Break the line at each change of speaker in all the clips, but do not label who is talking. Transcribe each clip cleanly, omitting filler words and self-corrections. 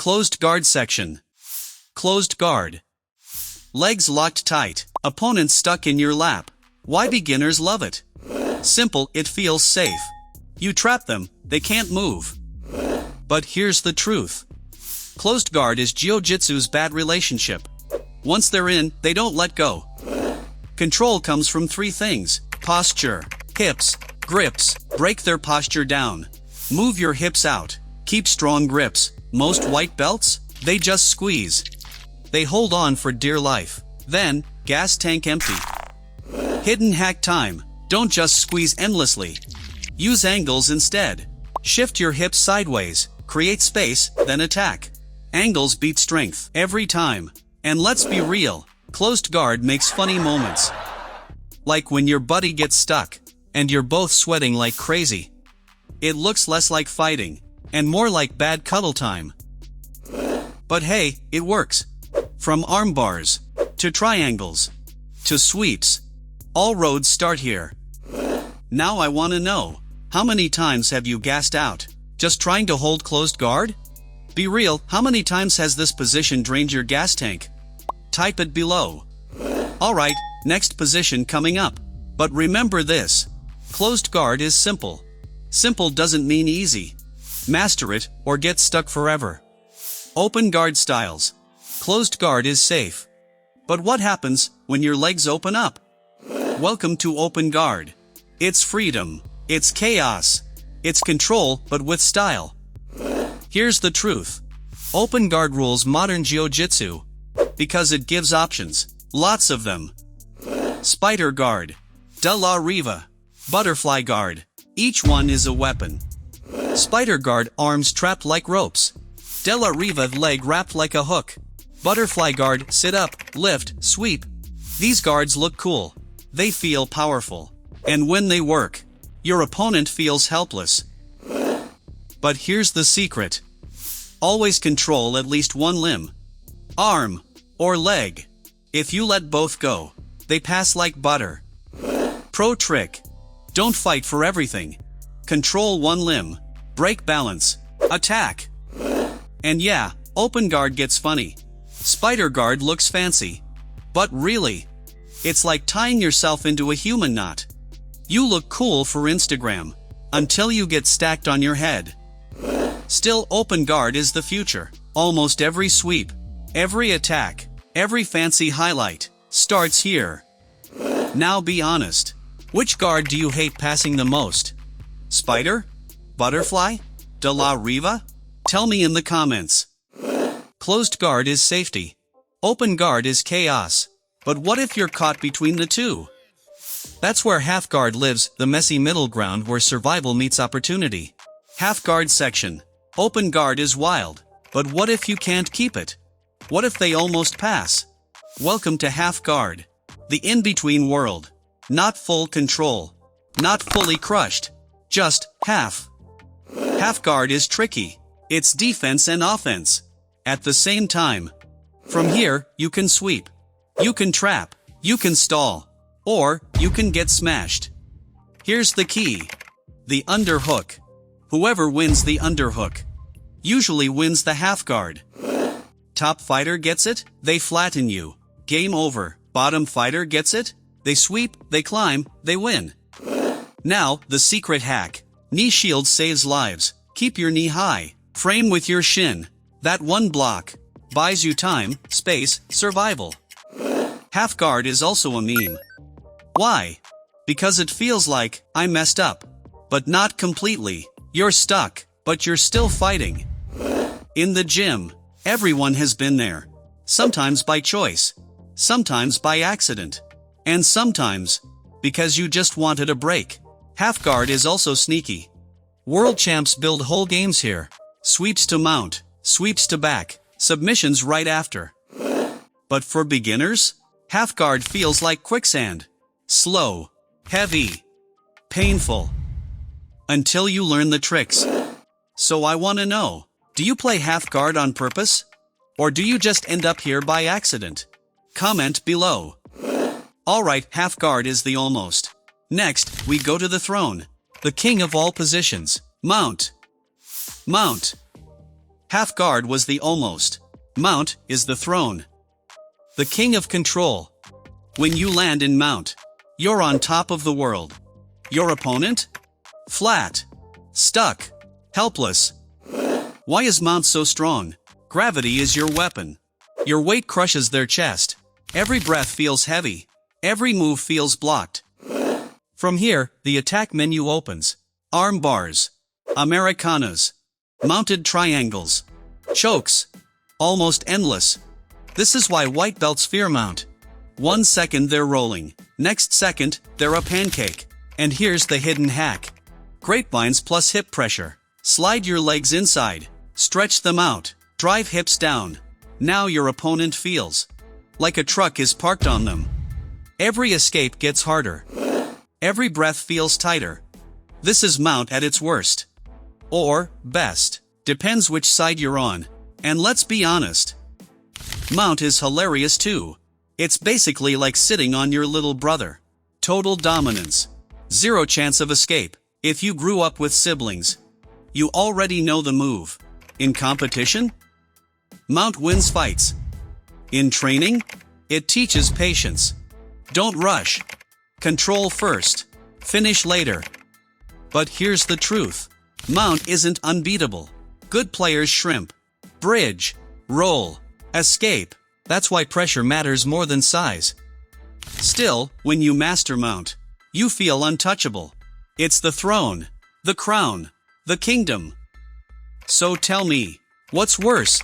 Closed guard section. Closed guard. Legs locked tight. Opponent stuck in your lap. Why beginners love it? Simple, it feels safe. You trap them, they can't move. But here's the truth. Closed guard is Jiu Jitsu's bad relationship. Once they're in, they don't let go. Control comes from three things: posture, hips, grips. Break their posture down. Move your hips out. Keep strong grips. Most white belts, they just squeeze. They hold on for dear life. Then, gas tank empty. Hidden hack time. Don't just squeeze endlessly. Use angles instead. Shift your hips sideways. Create space, then attack. Angles beat strength every time. And let's be real, closed guard makes funny moments. Like when your buddy gets stuck, and you're both sweating like crazy. It looks less like fighting, and more like bad cuddle time. But hey, it works. From arm bars, to triangles, to sweeps. All roads start here. Now I wanna know, how many times have you gassed out, just trying to hold closed guard? Be real, how many times has this position drained your gas tank? Type it below. Alright, next position coming up. But remember this. Closed guard is simple. Simple doesn't mean easy. Master it, or get stuck forever. Open guard styles. Closed guard is safe. But what happens when your legs open up? Welcome to open guard. It's freedom. It's chaos. It's control, but with style. Here's the truth. Open guard rules modern Jiu Jitsu. Because it gives options. Lots of them. Spider guard. De la Riva. Butterfly guard. Each one is a weapon. Spider guard, arms trapped like ropes. De la Riva, leg wrapped like a hook. Butterfly guard, sit up, lift, sweep. These guards look cool. They feel powerful. And when they work, your opponent feels helpless. But here's the secret. Always control at least one limb. Arm, or leg. If you let both go, they pass like butter. Pro trick. Don't fight for everything. Control one limb. Break balance. Attack. And yeah, open guard gets funny. Spider guard looks fancy. But really, it's like tying yourself into a human knot. You look cool for Instagram, until you get stacked on your head. Still, open guard is the future. Almost every sweep, every attack, every fancy highlight, starts here. Now be honest. Which guard do you hate passing the most? Spider? Butterfly? De la Riva? Tell me in the comments. Closed guard is safety. Open guard is chaos. But what if you're caught between the two? That's where half guard lives, the messy middle ground where survival meets opportunity. Half guard section. Open guard is wild. But what if you can't keep it? What if they almost pass? Welcome to half guard. The in-between world. Not full control. Not fully crushed. Just half. Half guard is tricky. It's defense and offense. At the same time. From here, you can sweep. You can trap. You can stall. Or, you can get smashed. Here's the key. The underhook. Whoever wins the underhook usually wins the half guard. Top fighter gets it, they flatten you. Game over. Bottom fighter gets it, they sweep, they climb, they win. Now, the secret hack. Knee shield saves lives. Keep your knee high. Frame with your shin. That one block buys you time, space, survival. Half guard is also a meme. Why? Because it feels like, I messed up. But not completely. You're stuck, but you're still fighting. In the gym, everyone has been there. Sometimes by choice. Sometimes by accident. And sometimes, because you just wanted a break. Half guard is also sneaky. World champs build whole games here. Sweeps to mount, sweeps to back, submissions right after. But for beginners, half guard feels like quicksand. Slow, heavy, painful. Until you learn the tricks. So I wanna know, do you play half guard on purpose? Or do you just end up here by accident? Comment below. Alright, half guard is the almost. Next, we go to the throne. The king of all positions. Mount. Mount. Half guard was the almost. Mount is the throne. The king of control. When you land in mount, you're on top of the world. Your opponent? Flat. Stuck. Helpless. Why is mount so strong? Gravity is your weapon. Your weight crushes their chest. Every breath feels heavy. Every move feels blocked. From here, the attack menu opens. Arm bars. Americanas. Mounted triangles. Chokes. Almost endless. This is why white belts fear mount. 1 second they're rolling. Next second, they're a pancake. And here's the hidden hack. Grapevines plus hip pressure. Slide your legs inside. Stretch them out. Drive hips down. Now your opponent feels like a truck is parked on them. Every escape gets harder. Every breath feels tighter. This is mount at its worst. Or best. Depends which side you're on. And let's be honest. Mount is hilarious too. It's basically like sitting on your little brother. Total dominance. Zero chance of escape. If you grew up with siblings, you already know the move. In competition, mount wins fights. In training, it teaches patience. Don't rush. Control first. Finish later. But here's the truth. Mount isn't unbeatable. Good players shrimp. Bridge. Roll. Escape. That's why pressure matters more than size. Still, when you master mount, you feel untouchable. It's the throne, the crown, the kingdom. So tell me, what's worse?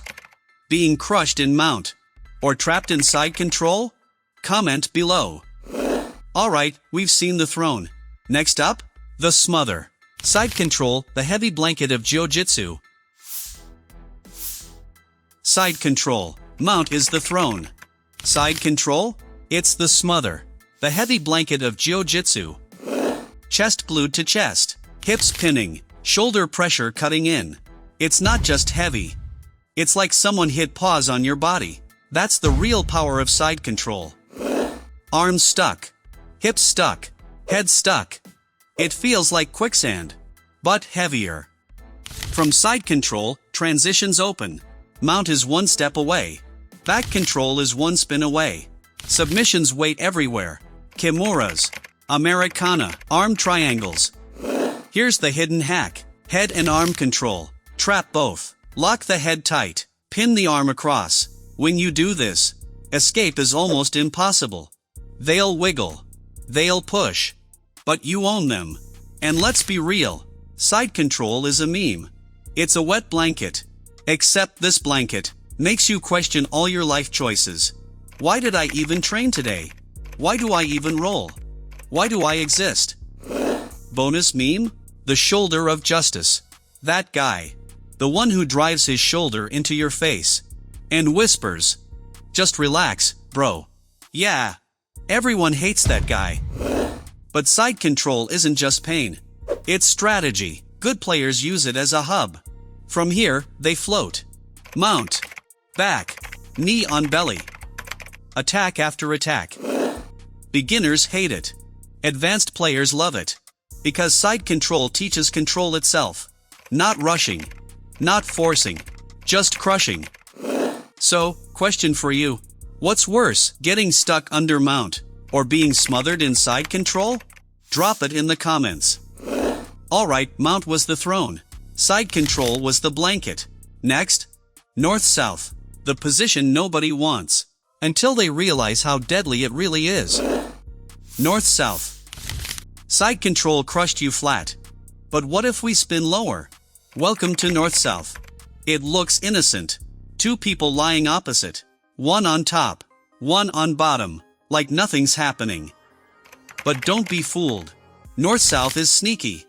Being crushed in mount, or trapped in side control? Comment below. Alright, we've seen the throne. Next up, the smother. Side control, the heavy blanket of Jiu Jitsu. Side control. Mount is the throne. Side control? It's the smother. The heavy blanket of Jiu Jitsu. Chest glued to chest. Hips pinning. Shoulder pressure cutting in. It's not just heavy. It's like someone hit pause on your body. That's the real power of side control. Arms stuck. Hips stuck. Head stuck. It feels like quicksand, but heavier. From side control, transitions open. Mount is 1 step away. Back control is 1 spin away. Submissions wait everywhere. Kimuras. Americana. Arm triangles. Here's the hidden hack. Head and arm control. Trap both. Lock the head tight. Pin the arm across. When you do this, escape is almost impossible. They'll wiggle. They'll push. But you own them. And let's be real. Side control is a meme. It's a wet blanket. Except this blanket makes you question all your life choices. Why did I even train today? Why do I even roll? Why do I exist? Bonus meme? The shoulder of justice. That guy. The one who drives his shoulder into your face. And whispers. Just relax, bro. Yeah. Everyone hates that guy. But side control isn't just pain. It's strategy. Good players use it as a hub. From here, they float. Mount. Back. Knee on belly. Attack after attack. Beginners hate it. Advanced players love it. Because side control teaches control itself. Not rushing. Not forcing. Just crushing. So, question for you. What's worse, getting stuck under mount, or being smothered in side control? Drop it in the comments. Alright, mount was the throne. Side control was the blanket. Next, north-south. The position nobody wants. Until they realize how deadly it really is. North-south. Side control crushed you flat. But what if we spin lower? Welcome to north-south. It looks innocent. 2 people lying opposite. One on top. One on bottom. Like nothing's happening. But don't be fooled. North-south is sneaky.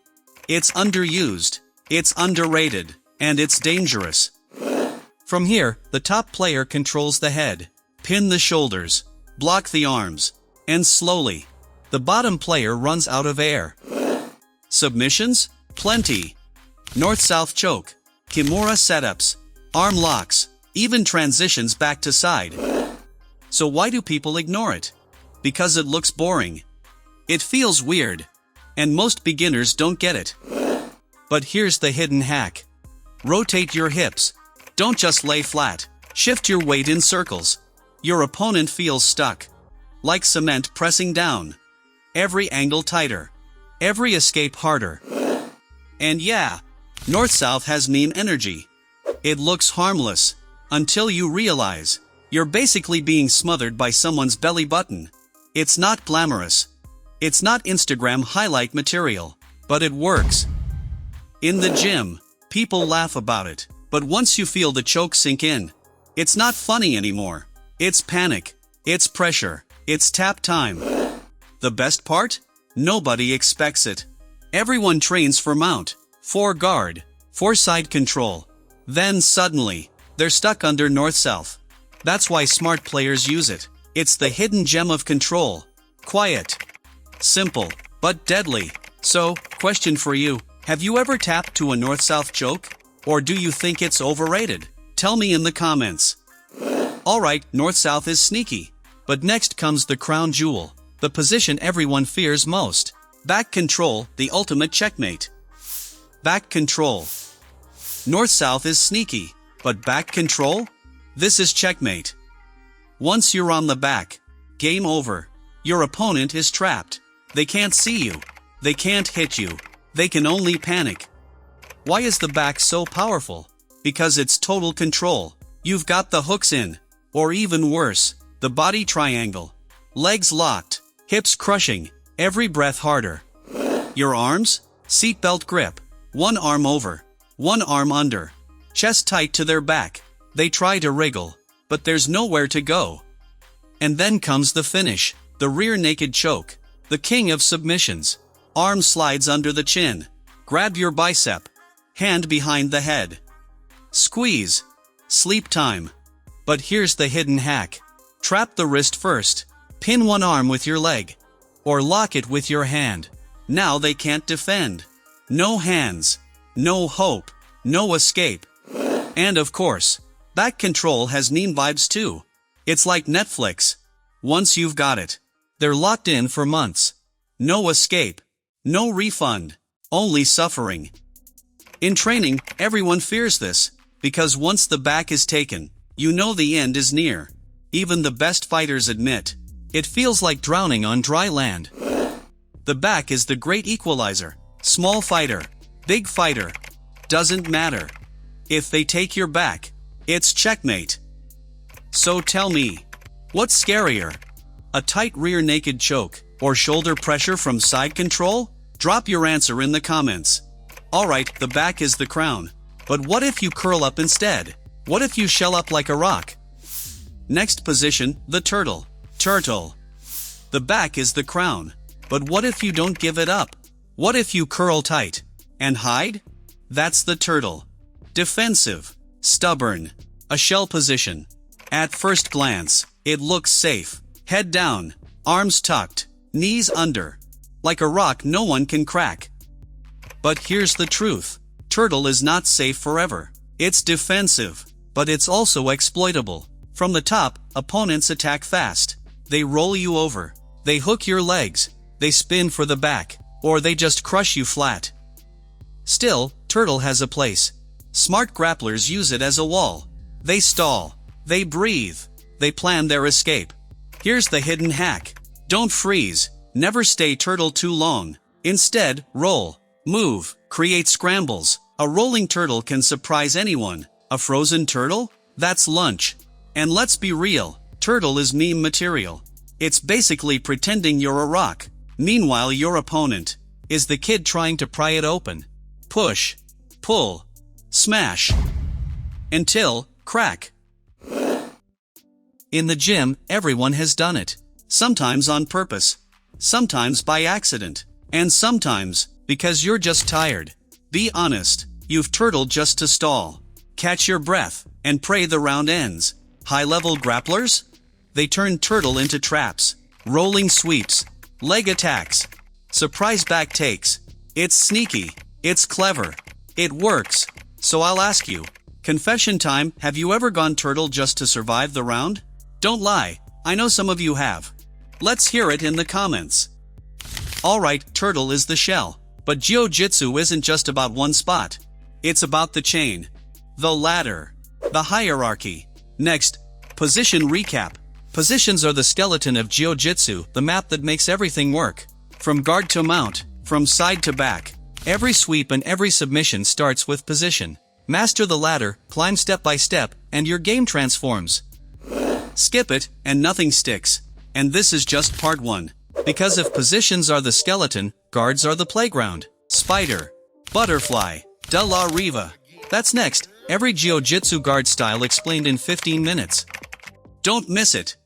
It's underused. It's underrated. And it's dangerous. From here, the top player controls the head. Pin the shoulders. Block the arms. And slowly, the bottom player runs out of air. Submissions? Plenty. North-south choke. Kimura setups. Arm locks. Even transitions back to side. So why do people ignore it? Because it looks boring. It feels weird. And most beginners don't get it. But here's the hidden hack. Rotate your hips. Don't just lay flat. Shift your weight in circles. Your opponent feels stuck. Like cement pressing down. Every angle tighter. Every escape harder. And yeah, North-South has meme energy. It looks harmless. Until you realize you're basically being smothered by someone's belly button. It's not glamorous. It's not Instagram highlight material. But it works. In the gym, people laugh about it. But once you feel the choke sink in, it's not funny anymore. It's panic. It's pressure. It's tap time. The best part? Nobody expects it. Everyone trains for mount, for guard, for side control. Then suddenly, they're stuck under North-South. That's why smart players use it. It's the hidden gem of control. Quiet. Simple, but deadly. So, question for you. Have you ever tapped to a North-South choke? Or do you think it's overrated? Tell me in the comments. Alright, North-South is sneaky. But next comes the crown jewel. The position everyone fears most. Back control, the ultimate checkmate. Back control. North-South is sneaky. But back control? This is checkmate. Once you're on the back, game over. Your opponent is trapped. They can't see you. They can't hit you. They can only panic. Why is the back so powerful? Because it's total control. You've got the hooks in. Or even worse, the body triangle. Legs locked. Hips crushing. Every breath harder. Your arms? Seatbelt grip. One arm over. One arm under. Chest tight to their back. They try to wriggle. But there's nowhere to go. And then comes the finish. The rear naked choke. The king of submissions. Arm slides under the chin. Grab your bicep. Hand behind the head. Squeeze. Sleep time. But here's the hidden hack. Trap the wrist first. Pin one arm with your leg. Or lock it with your hand. Now they can't defend. No hands. No hope. No escape. And of course, back control has meme vibes too. It's like Netflix. Once you've got it, they're locked in for months. No escape. No refund. Only suffering. In training, everyone fears this, because once the back is taken, you know the end is near. Even the best fighters admit, it feels like drowning on dry land. The back is the great equalizer. Small fighter, big fighter, doesn't matter. If they take your back, it's checkmate. So tell me, what's scarier? A tight rear naked choke, or shoulder pressure from side control? Drop your answer in the comments. Alright, the back is the crown. But what if you curl up instead? What if you shell up like a rock? Next position, the turtle. Turtle. The back is the crown. But what if you don't give it up? What if you curl tight? And hide? That's the turtle. Defensive. Stubborn. A shell position. At first glance, it looks safe. Head down. Arms tucked. Knees under. Like a rock no one can crack. But here's the truth. Turtle is not safe forever. It's defensive. But it's also exploitable. From the top, opponents attack fast. They roll you over. They hook your legs. They spin for the back. Or they just crush you flat. Still, turtle has a place. Smart grapplers use it as a wall. They stall. They breathe. They plan their escape. Here's the hidden hack. Don't freeze. Never stay turtle too long. Instead, roll. Move. Create scrambles. A rolling turtle can surprise anyone. A frozen turtle? That's lunch. And let's be real. Turtle is meme material. It's basically pretending you're a rock. Meanwhile, your opponent is the kid trying to pry it open. Push. Pull. Smash. Until, crack. In the gym, everyone has done it. Sometimes on purpose. Sometimes by accident. And sometimes, because you're just tired. Be honest, you've turtled just to stall. Catch your breath, and pray the round ends. High-level grapplers? They turn turtle into traps. Rolling sweeps. Leg attacks. Surprise back takes. It's sneaky. It's clever. It works. So I'll ask you. Confession time, have you ever gone turtle just to survive the round? Don't lie, I know some of you have. Let's hear it in the comments. Alright, turtle is the shell. But Jiu Jitsu isn't just about one spot. It's about the chain. The ladder. The hierarchy. Next, position recap. Positions are the skeleton of Jiu Jitsu, the map that makes everything work. From guard to mount, from side to back. Every sweep and every submission starts with position. Master the ladder, climb step by step, and your game transforms. Skip it, and nothing sticks. And this is just part 1. Because if positions are the skeleton, guards are the playground. Spider. Butterfly. De la Riva. That's next. Every Jiu Jitsu guard style explained in 15 minutes. Don't miss it.